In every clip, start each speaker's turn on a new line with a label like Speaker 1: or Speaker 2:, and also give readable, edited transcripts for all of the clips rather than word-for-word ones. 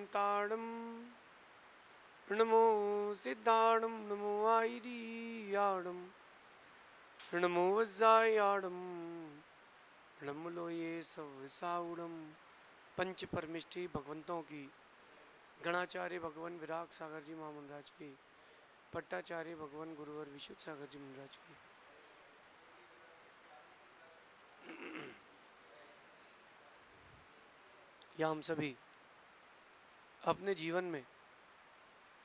Speaker 1: शांताणं नमो सिद्धाणं नमो आयर्याणं नमो वज्रायाणं नमो लोये सवसाउणं। पंच परमिष्टि भगवंतों की, गणाचार्य भगवान विराग सागर जी महामंडराज की, पट्टाचार्य भगवान गुरुवर विशुद्ध सागर जी महाराज की। या हम सभी अपने जीवन में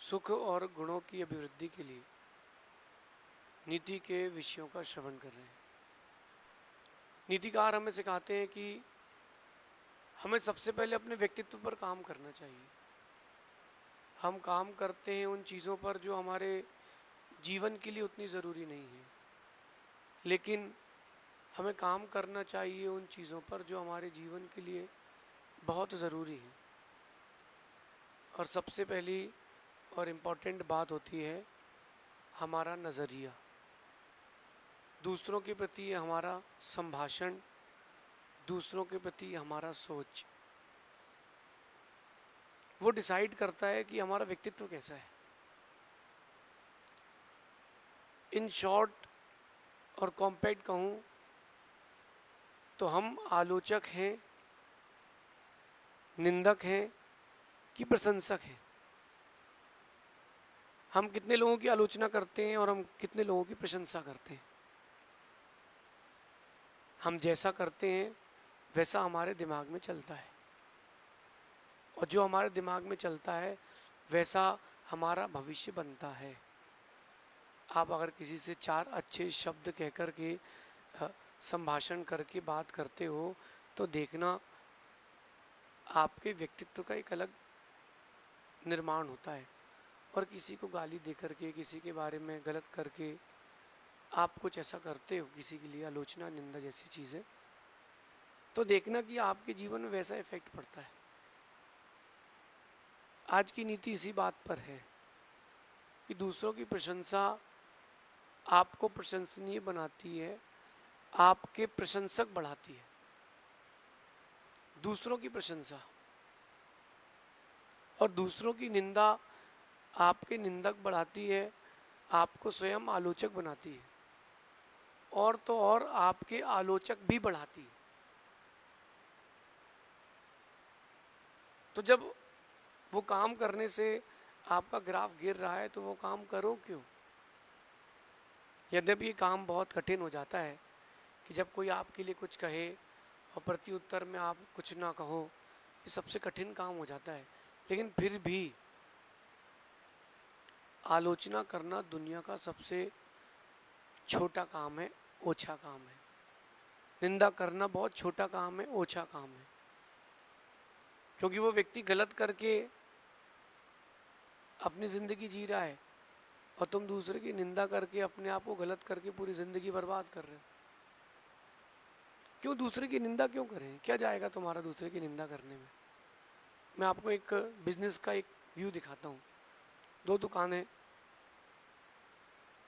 Speaker 1: सुख और गुणों की अभिवृद्धि के लिए नीति के विषयों का श्रवण कर रहे हैं। नीतिकार हमें सिखाते हैं कि हमें सबसे पहले अपने व्यक्तित्व पर काम करना चाहिए। हम काम करते हैं उन चीज़ों पर जो हमारे जीवन के लिए उतनी ज़रूरी नहीं है, लेकिन हमें काम करना चाहिए उन चीज़ों पर जो हमारे जीवन के लिए बहुत ज़रूरी है। और सबसे पहली और इम्पोर्टेंट बात होती है हमारा नज़रिया, दूसरों के प्रति हमारा संभाषण, दूसरों के प्रति हमारा सोच, वो डिसाइड करता है कि हमारा व्यक्तित्व कैसा है। इन शॉर्ट और कॉम्पैक्ट कहूँ तो हम आलोचक हैं, निंदक हैं कि प्रशंसक हैं। हम कितने लोगों की आलोचना करते हैं और हम कितने लोगों की प्रशंसा करते हैं। हम जैसा करते हैं वैसा हमारे दिमाग में चलता है, और जो हमारे दिमाग में चलता है वैसा हमारा भविष्य बनता है। आप अगर किसी से चार अच्छे शब्द कह कर के संभाषण करके बात करते हो तो देखना आपके व्यक्तित्व का एक अलग निर्माण होता है। और किसी को गाली दे करके, किसी के बारे में गलत करके आप कुछ ऐसा करते हो, किसी के लिए आलोचना, निंदा जैसी चीज़ें, तो देखना कि आपके जीवन में वैसा इफेक्ट पड़ता है। आज की नीति इसी बात पर है कि दूसरों की प्रशंसा आपको प्रशंसनीय बनाती है, आपके प्रशंसक बढ़ाती है। दूसरों की प्रशंसा और दूसरों की निंदा आपके निंदक बढ़ाती है, आपको स्वयं आलोचक बनाती है, और तो और आपके आलोचक भी बढ़ाती है। तो जब वो काम करने से आपका ग्राफ गिर रहा है तो वो काम करो क्यों। यद्यपि ये काम बहुत कठिन हो जाता है कि जब कोई आपके लिए कुछ कहे और प्रति उत्तर में आप कुछ ना कहो, ये सबसे कठिन काम हो जाता है। लेकिन फिर भी आलोचना करना दुनिया का सबसे छोटा काम है, ओछा काम है। निंदा करना बहुत छोटा काम है, ओछा काम है, क्योंकि वो व्यक्ति गलत करके अपनी ज़िंदगी जी रहा है और तुम दूसरे की निंदा करके अपने आप को गलत करके पूरी ज़िंदगी बर्बाद कर रहे हो। क्यों दूसरे की निंदा क्यों करें? क्या जाएगा तुम्हारा दूसरे की निंदा करने में। मैं आपको एक बिजनेस का एक व्यू दिखाता हूँ। दो दुकान है,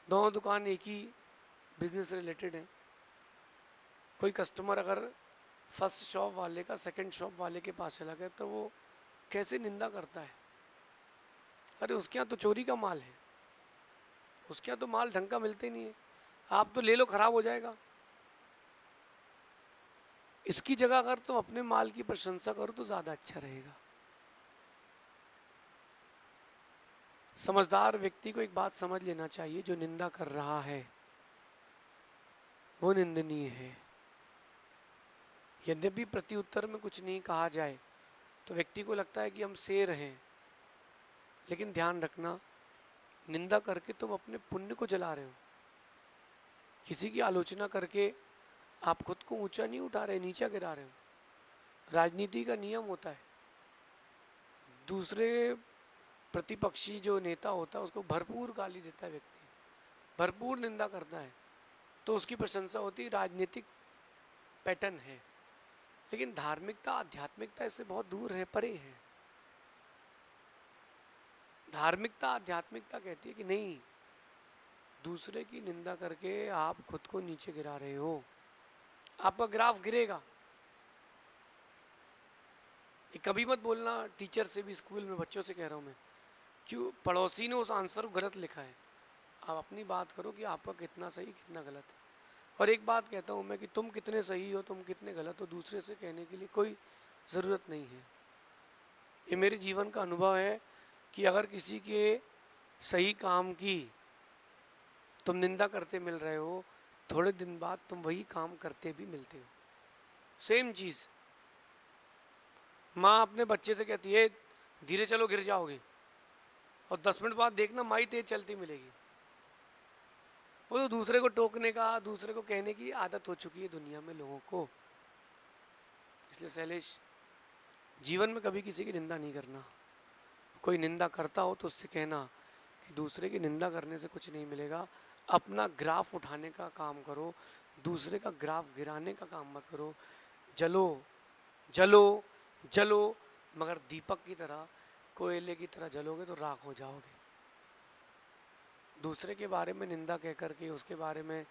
Speaker 1: दोनों दुकान एक ही बिजनेस रिलेटेड है। कोई कस्टमर अगर फर्स्ट शॉप वाले का सेकंड शॉप वाले के पास चला गया तो वो कैसे निंदा करता है, अरे उसके यहाँ तो चोरी का माल है, उसके यहाँ तो माल ढंग का मिलते नहीं है, आप तो ले लो, खराब हो जाएगा। इसकी जगह अगर तुम अपने माल की प्रशंसा करो तो ज़्यादा अच्छा रहेगा। समझदार व्यक्ति को एक बात समझ लेना चाहिए, जो निंदा कर रहा है वो निंदनीय है। यद्यपि प्रति उत्तर में कुछ नहीं कहा जाए तो व्यक्ति को लगता है कि हम शेर हैं, लेकिन ध्यान रखना, निंदा करके तुम अपने पुण्य को जला रहे हो। किसी की आलोचना करके आप खुद को ऊंचा नहीं उठा रहे, नीचा गिरा रहे हो। राजनीति का नियम होता है, दूसरे प्रतिपक्षी जो नेता होता है उसको भरपूर गाली देता है व्यक्ति, भरपूर निंदा करता है, तो उसकी प्रशंसा होती है। राजनीतिक पैटर्न है, लेकिन धार्मिकता, आध्यात्मिकता इससे बहुत दूर है, परे है। धार्मिकता, आध्यात्मिकता कहती है कि नहीं, दूसरे की निंदा करके आप खुद को नीचे गिरा रहे हो, आपका ग्राफ गिरेगा। ये कभी मत बोलना टीचर से भी, स्कूल में बच्चों से कह रहा हूँ मैं, क्यों पड़ोसी ने उस आंसर को गलत लिखा है। आप अपनी बात करो कि आपका कितना सही कितना गलत है। और एक बात कहता हूँ मैं कि तुम कितने सही हो तुम कितने गलत हो दूसरे से कहने के लिए कोई ज़रूरत नहीं है। ये मेरे जीवन का अनुभव है कि अगर किसी के सही काम की तुम निंदा करते मिल रहे हो, थोड़े दिन बाद तुम वही काम करते भी मिलते हो। सेम चीज़ माँ अपने बच्चे से कहती है धीरे चलो गिर जाओगे, और 10 मिनट बाद देखना माँ तेज चलती मिलेगी। वो तो दूसरे को टोकने का, दूसरे को कहने की आदत हो चुकी है दुनिया में लोगों को। इसलिए शैलेश, जीवन में कभी किसी की निंदा नहीं करना। कोई निंदा करता हो तो उससे कहना कि दूसरे की निंदा करने से कुछ नहीं मिलेगा, अपना ग्राफ उठाने का काम करो, दूसरे का ग्राफ गिराने का काम मत करो। जलो जलो जलो, मगर दीपक की तरह, कोयले की तरह जलोगे तो राख हो जाओगे। दूसरे के बारे में निंदा कह करके, उसके बारे में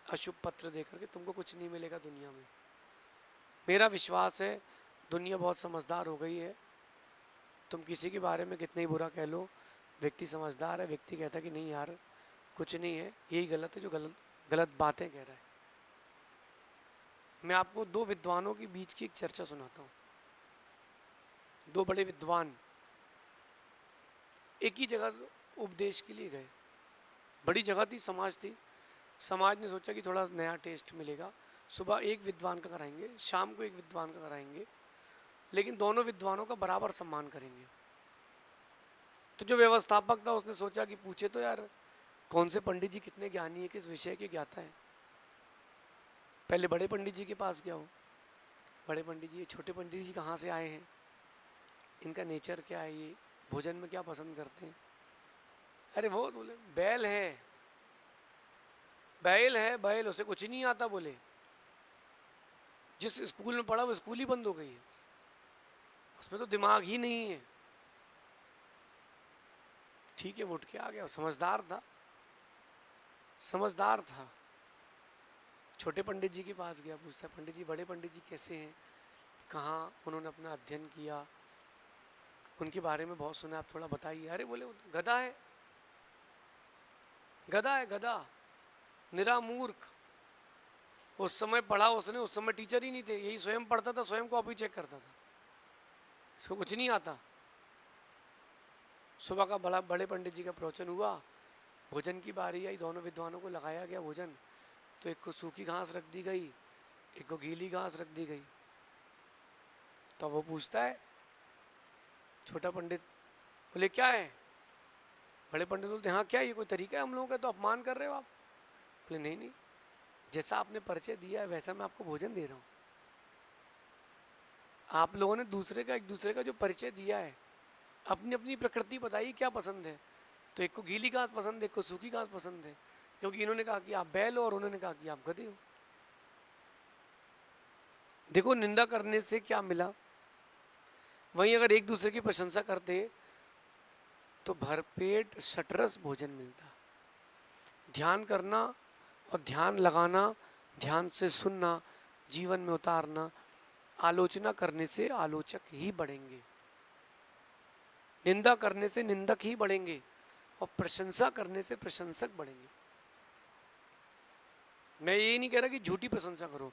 Speaker 1: अशुभ पत्र दे करके तुमको कुछ नहीं मिलेगा दुनिया में। मेरा विश्वास है दुनिया बहुत समझदार हो गई है। तुम किसी के बारे में कितना ही बुरा कह लो, व्यक्ति समझदार है, व्यक्ति कहता है कि नहीं यार कुछ नहीं है, यही गलत है जो गलत गलत बातें कह रहा है। मैं आपको दो विद्वानों के बीच की एक चर्चा सुनाता हूँ। दो बड़े विद्वान एक ही जगह उपदेश के लिए गए। बड़ी जगह थी, समाज थी। समाज ने सोचा कि थोड़ा नया टेस्ट मिलेगा, सुबह एक विद्वान का कराएंगे, शाम को एक विद्वान का कराएंगे, लेकिन दोनों विद्वानों का बराबर सम्मान करेंगे। तो जो व्यवस्थापक था उसने सोचा कि पूछे तो यार कौन से पंडित जी कितने ज्ञानी है, किस विषय के ज्ञाता है। पहले बड़े पंडित जी के पास गया हो, बड़े पंडित जी ये छोटे पंडित जी कहाँ से आए हैं, इनका नेचर क्या है, ये भोजन में क्या पसंद करते हैं। अरे वो बोले बैल है, बैल है, बैल, उसे कुछ नहीं आता। बोले जिस स्कूल में पढ़ा वो स्कूल ही बंद हो गई है, उसमें तो दिमाग ही नहीं है। ठीक है, वो उठ के आ गया, समझदार था, समझदार था। छोटे पंडित जी के पास गया, पूछता पंडित जी बड़े पंडित जी कैसे हैं, कहाँ उन्होंने अपना अध्ययन किया, उनके बारे में बहुत सुना, आप थोड़ा बताइए। अरे बोले वो तो गधा है, गधा है, गधा, निरा मूर्ख। उस समय पढ़ा उसने, उस समय टीचर ही नहीं थे, यही स्वयं पढ़ता था, स्वयं कॉपी चेक करता था, इसको कुछ नहीं आता। सुबह का बड़े पंडित जी का प्रवचन हुआ, भोजन की बारी आई, दोनों विद्वानों को लगाया गया भोजन। तो एक को सूखी घास रख दी गई, एक को गीली घास रख दी गई। तो वो पूछता है छोटा पंडित, बोले क्या है। बड़े पंडित बोलते हाँ क्या, ये कोई तरीका है हम लोगों का, तो अपमान कर रहे हो आप। बोले नहीं नहीं, जैसा आपने परिचय दिया है वैसा मैं आपको भोजन दे रहा हूँ। आप लोगों ने दूसरे का, एक दूसरे का जो परिचय दिया है, अपनी अपनी प्रकृति बताई क्या पसंद है। तो एक को गीली घास पसंद है, एक को सूखी घास पसंद है, क्योंकि इन्होंने कहा कि आप बैल हो और उन्होंने कहा कि आप गधे हो। देखो निंदा करने से क्या मिला। वहीं अगर एक दूसरे की प्रशंसा करते तो भरपेट सटरस भोजन मिलता। ध्यान करना और ध्यान लगाना, ध्यान से सुनना, जीवन में उतारना। आलोचना करने से आलोचक ही बढ़ेंगे, निंदा करने से निंदक ही बढ़ेंगे, और प्रशंसा करने से प्रशंसक बढ़ेंगे। मैं ये नहीं कह रहा कि झूठी प्रशंसा करो।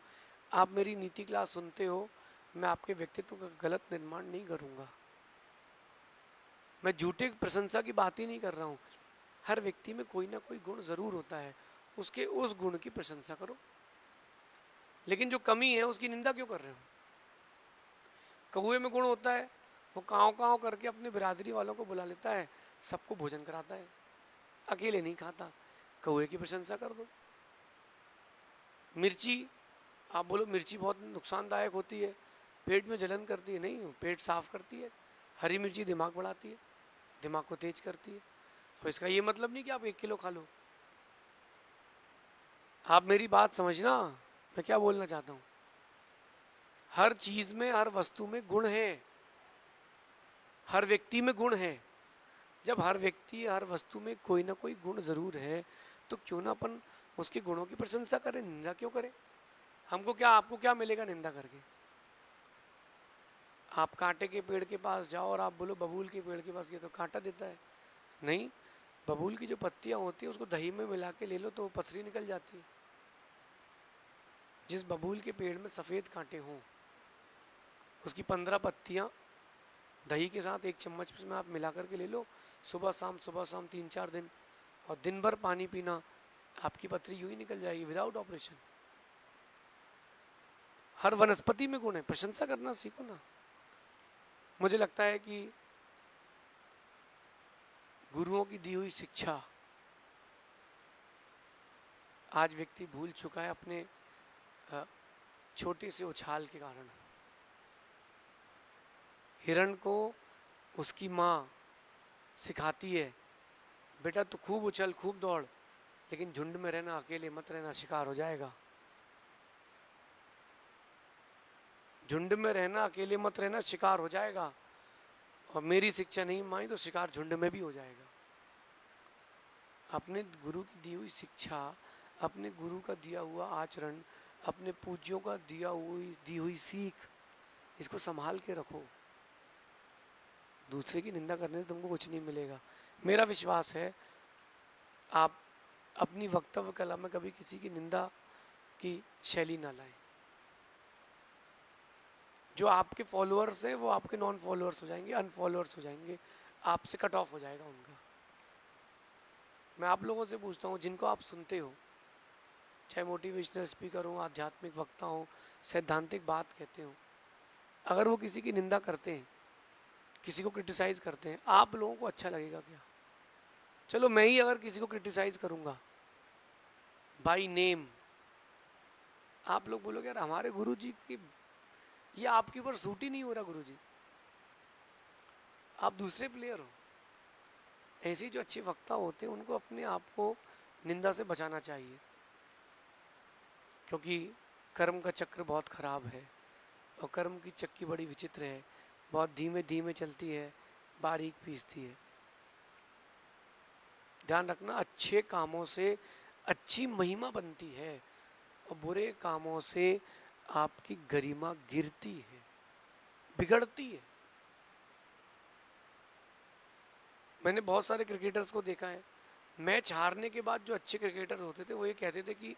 Speaker 1: आप मेरी नीति क्लास सुनते हो, मैं आपके व्यक्तित्व का गलत निर्माण नहीं करूंगा। मैं झूठे प्रशंसा की बात ही नहीं कर रहा हूँ। हर व्यक्ति में कोई ना कोई गुण जरूर होता है, उसके उस गुण की प्रशंसा करो। लेकिन जो कमी है उसकी निंदा क्यों कर रहे हो। कौए में गुण होता है, वो काँव काँव करके अपनी बिरादरी वालों को बुला लेता है, सबको भोजन कराता है, अकेले नहीं खाता। कौए की प्रशंसा कर दो। मिर्ची, आप बोलो मिर्ची बहुत नुकसानदायक होती है, पेट में जलन करती है, नहीं, पेट साफ करती है। हरी मिर्ची दिमाग बढ़ाती है, दिमाग को तेज करती है। तो इसका ये मतलब नहीं कि आप 1 किलो खा लो। आप मेरी बात समझना, मैं क्या बोलना चाहता हूँ। हर चीज में, हर वस्तु में गुण है, हर व्यक्ति में गुण है। जब हर व्यक्ति, हर वस्तु में कोई ना कोई गुण जरूर है, तो क्यों ना अपन उसके गुणों की प्रशंसा करें, निंदा क्यों करें। हमको क्या, आपको क्या मिलेगा निंदा करके। आप कांटे के पेड़ के पास जाओ और आप बोलो बबूल के पेड़ के पास, ये तो कांटा देता है। नहीं, बबूल की जो पत्तियां होती है उसको दही में मिला के ले लो तो वो पथरी निकल जाती है। जिस बबूल के पेड़ में सफ़ेद कांटे हों, उसकी 15 पत्तियां दही के साथ 1 चम्मच में आप मिला करके ले लो, सुबह शाम 3-4 दिन, और दिन भर पानी पीना, आपकी पथरी यूं ही निकल जाएगी विदाउट ऑपरेशन। हर वनस्पति में गुण है, प्रशंसा करना सीखो ना। मुझे लगता है कि गुरुओं की दी हुई शिक्षा आज व्यक्ति भूल चुका है अपने छोटे से उछाल के कारण। हिरण को उसकी माँ सिखाती है, बेटा तू खूब उछल खूब दौड़, लेकिन झुंड में रहना, अकेले मत रहना, शिकार हो जाएगा। झुंड में रहना, अकेले मत रहना, शिकार हो जाएगा। और मेरी शिक्षा नहीं मानी तो शिकार झुंड में भी हो जाएगा। अपने गुरु की दी हुई शिक्षा, अपने गुरु का दिया हुआ आचरण, अपने पूज्यों का दी हुई सीख, इसको संभाल के रखो। दूसरे की निंदा करने से तुमको कुछ नहीं मिलेगा। मेरा विश्वास है आप अपनी वक्तव्य कला में कभी किसी की निंदा की शैली ना लाएं। जो आपके फॉलोअर्स हैं वो आपके नॉन फॉलोअर्स हो जाएंगे, अनफॉलोअर्स हो जाएंगे, आपसे कट ऑफ हो जाएगा उनका। मैं आप लोगों से पूछता हूँ, जिनको आप सुनते हो, चाहे मोटिवेशनल स्पीकर हो, आध्यात्मिक वक्ता हो, सैद्धांतिक बात कहते हो, अगर वो किसी की निंदा करते हैं, किसी को क्रिटिसाइज करते हैं, आप लोगों को अच्छा लगेगा क्या? चलो मैं ही अगर किसी को क्रिटिसाइज करूंगा बाय नेम, आप लोग बोलोगे यार हमारे गुरुजी की ये आपके ऊपर सूट ही नहीं हो रहा, गुरुजी आप दूसरे प्लेयर हो। ऐसे ही जो अच्छे वक्ता होते हैं उनको अपने आप को निंदा से बचाना चाहिए, क्योंकि कर्म का चक्र बहुत खराब है और कर्म की चक्की बड़ी विचित्र है, बहुत धीमे धीमे चलती है, बारीक पीसती है। ध्यान रखना, अच्छे कामों से अच्छी महिमा बनती है और बुरे कामों से आपकी गरिमा गिरती है, बिगड़ती है। मैंने बहुत सारे क्रिकेटर्स को देखा है, मैच हारने के बाद जो अच्छे क्रिकेटर होते थे वो ये कहते थे कि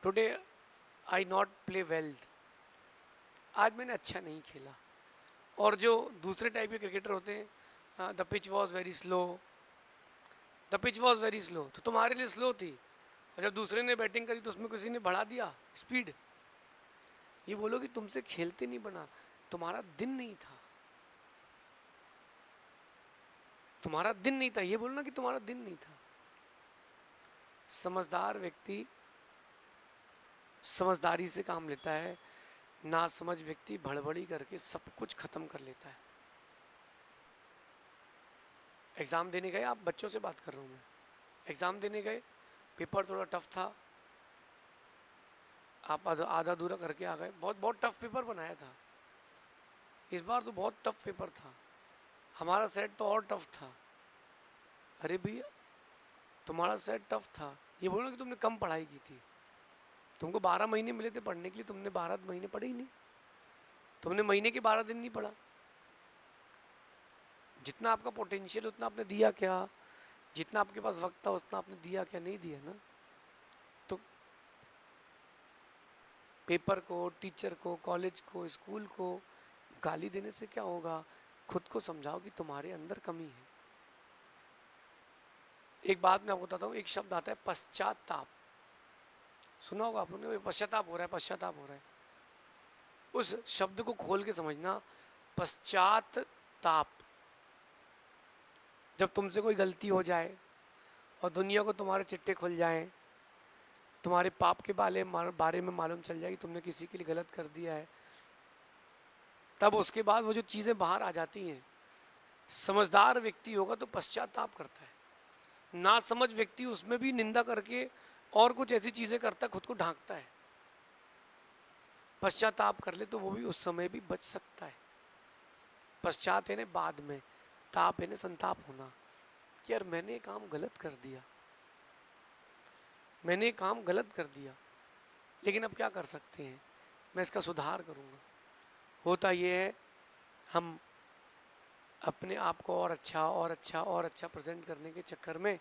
Speaker 1: today I not play well, आज मैंने अच्छा नहीं खेला। और जो दूसरे टाइप के क्रिकेटर होते हैं, the pitch was very slow, the pitch was very slow, तो तुम्हारे लिए स्लो थी, और जब दूसरे ने बैटिंग करी तो उसमें किसी ने बढ़ा दिया स्पीड। ये बोलो कि तुमसे खेलते नहीं बना, तुम्हारा दिन नहीं था, तुम्हारा दिन नहीं था, ये बोलना कि तुम्हारा दिन नहीं था। समझदार व्यक्ति समझदारी से काम लेता है, ना समझ व्यक्ति भड़बड़ी करके सब कुछ खत्म कर लेता है। एग्जाम देने गए, आप बच्चों से बात कर रहा हूँ मैं, एग्जाम देने गए, पेपर थोड़ा टफ था, आप आधा अधूरा करके आ गए, बहुत बहुत टफ पेपर बनाया था, इस बार तो बहुत टफ पेपर था, हमारा सेट तो और टफ था। अरे भैया तुम्हारा सेट टफ था, ये बोलो कि तुमने कम पढ़ाई की थी, तुमको 12 महीने मिले थे पढ़ने के लिए, तुमने 12 महीने पढ़े ही नहीं, तुमने महीने के 12 दिन नहीं पढ़ा। जितना आपका पोटेंशियल उतना आपने दिया क्या? जितना आपके पास वक्त था उतना आपने दिया क्या? नहीं दिया ना। तो पेपर को, टीचर को, कॉलेज को, स्कूल को गाली देने से क्या होगा? खुद को समझाओ कि तुम्हारे अंदर कमी है। एक बात मैं आपको बताता हूँ, एक शब्द आता है पश्चाताप, सुना होगा आप लोगों ने, पश्चाताप हो रहा है, पश्चाताप हो रहा है। उस शब्द को खोल के समझना, पश्चाताप। जब तुमसे कोई गलती हो जाए और दुनिया को तुम्हारे चिट्टे खुल जाएं, तुम्हारे पाप के बारे में मालूम चल जाए कि तुमने किसी के लिए गलत कर दिया है, तब उसके बाद वो जो चीज़ें बाहर आ जाती हैं, समझदार व्यक्ति होगा तो पश्चाताप करता है, ना समझ व्यक्ति उसमें भी निंदा करके और कुछ ऐसी चीज़ें करता है, खुद को ढांकता है। पश्चाताप कर ले तो वो भी उस समय भी बच सकता है। पश्चात है ना बाद में, ताप है ना संताप होना, कि यार मैंने काम गलत कर दिया, मैंने काम गलत कर दिया, लेकिन अब क्या कर सकते हैं, मैं इसका सुधार करूँगा। होता ये है, हम अपने आप को और अच्छा और अच्छा और अच्छा प्रेजेंट करने के चक्कर में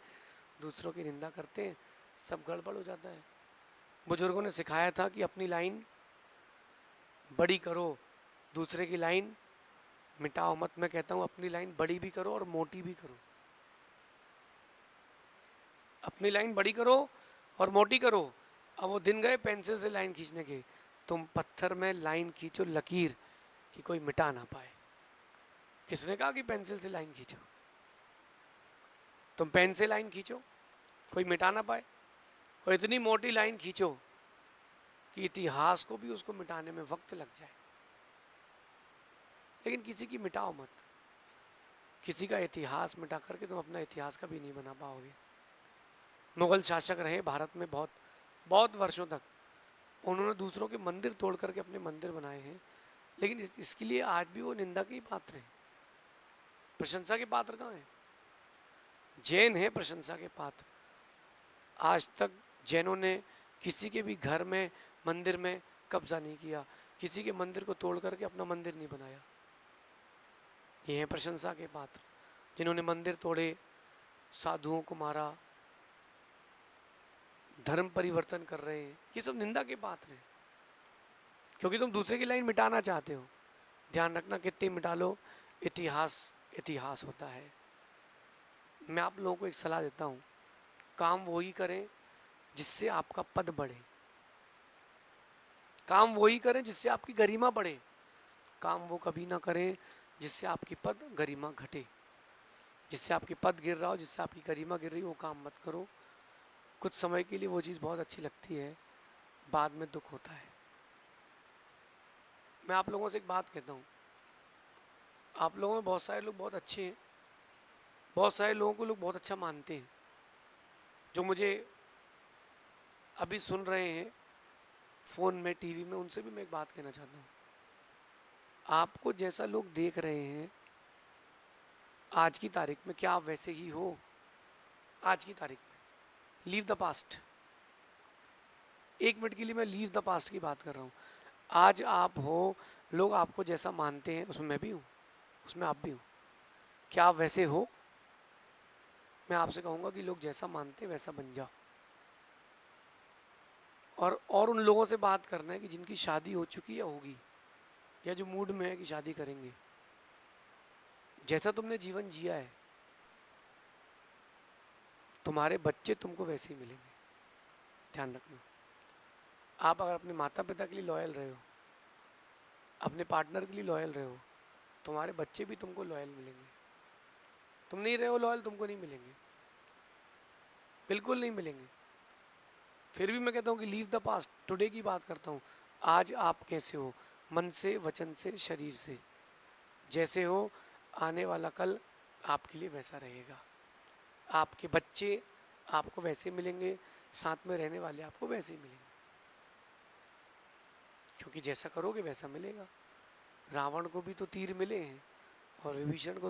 Speaker 1: दूसरों की निंदा करते हैं, सब गड़बड़ हो जाता है। बुजुर्गों ने सिखाया था कि अपनी लाइन बड़ी करो, दूसरे की लाइन मिटाओ मत। मैं कहता हूँ अपनी लाइन बड़ी भी करो और मोटी भी करो। अपनी लाइन बड़ी करो और मोटी करो। अब वो दिन गए पेंसिल से लाइन खींचने के, तुम पत्थर में लाइन खींचो लकीर कि कोई मिटा ना पाए। किसने कहा कि पेंसिल से लाइन खींचो? तुम पेन से लाइन खींचो, कोई मिटा ना पाए, और इतनी मोटी लाइन खींचो कि इतिहास को भी उसको मिटाने में वक्त लग जाए। लेकिन किसी की मिटाओ मत, किसी का इतिहास मिटा करके तुम अपना इतिहास कभी नहीं बना पाओगे। मुगल शासक रहे भारत में बहुत बहुत वर्षों तक, उन्होंने दूसरों के मंदिर तोड़ करके अपने मंदिर बनाए हैं, लेकिन इसके लिए आज भी वो निंदा के पात्र हैं, प्रशंसा के पात्र कहाँ हैं? जैन है प्रशंसा के पात्र। आज तक जैनों ने किसी के भी घर में मंदिर में कब्जा नहीं किया, किसी के मंदिर को तोड़ करके अपना मंदिर नहीं बनाया। ये है प्रशंसा के पात्र, जिन्होंने मंदिर तोड़े, साधुओं को मारा, धर्म परिवर्तन कर रहे हैं, ये सब निंदा के पात्र हैं, क्योंकि तुम दूसरे की लाइन मिटाना चाहते हो। ध्यान रखना, कितनी मिटा लो, इतिहास इतिहास होता है। मैं आप लोगों को एक सलाह देता हूँ, काम वही करें जिससे आपका पद बढ़े, काम वही करें जिससे आपकी गरिमा बढ़े। काम वो कभी ना करें जिससे आपकी पद गरिमा घटे। जिससे आपकी पद गिर रहा हो, जिससे आपकी गरिमा गिर रही हो, वो काम मत करो। कुछ समय के लिए वो चीज़ बहुत अच्छी लगती है, बाद में दुख होता है। मैं आप लोगों से एक बात कहता हूँ, आप लोगों में बहुत सारे लोग बहुत अच्छे हैं, बहुत सारे लोगों को लोग बहुत अच्छा मानते हैं। जो मुझे अभी सुन रहे हैं फ़ोन में, टीवी में, उनसे भी मैं एक बात कहना चाहता हूँ, आपको जैसा लोग देख रहे हैं आज की तारीख में, क्या आप वैसे ही हो? आज की तारीख में लीव द पास्ट। एक मिनट के लिए मैं लीव द पास्ट की बात कर रहा हूँ। आज आप हो, लोग आपको जैसा मानते हैं उसमें मैं भी हूँ, उसमें आप भी हो। क्या आप वैसे हो? मैं आपसे कहूँगा कि लोग जैसा मानते हैं वैसा बन जाओ। और उन लोगों से बात करना है कि जिनकी शादी हो चुकी है, होगी, या जो मूड में है कि शादी करेंगे। जैसा तुमने जीवन जिया है, तुम्हारे बच्चे तुमको वैसे ही मिलेंगे। ध्यान रखना, आप अगर अपने माता पिता के लिए लॉयल रहे हो, अपने पार्टनर के लिए लॉयल रहे हो, तुम्हारे बच्चे भी तुमको लॉयल मिलेंगे। तुम नहीं रहे हो लॉयल, तुमको नहीं मिलेंगे, बिल्कुल नहीं मिलेंगे। फिर भी मैं कहता हूँ कि लीव द पास्ट, टुडे की बात करता हूँ। आज आप कैसे हो, मन से, वचन से, शरीर से, जैसे हो, आने वाला कल आपके लिए वैसा रहेगा। आपके बच्चे आपको वैसे मिलेंगे, साथ में रहने वाले आपको वैसे ही मिलेंगे, क्योंकि जैसा करोगे वैसा मिलेगा। रावण को भी तो तीर मिले हैं और विभीषण को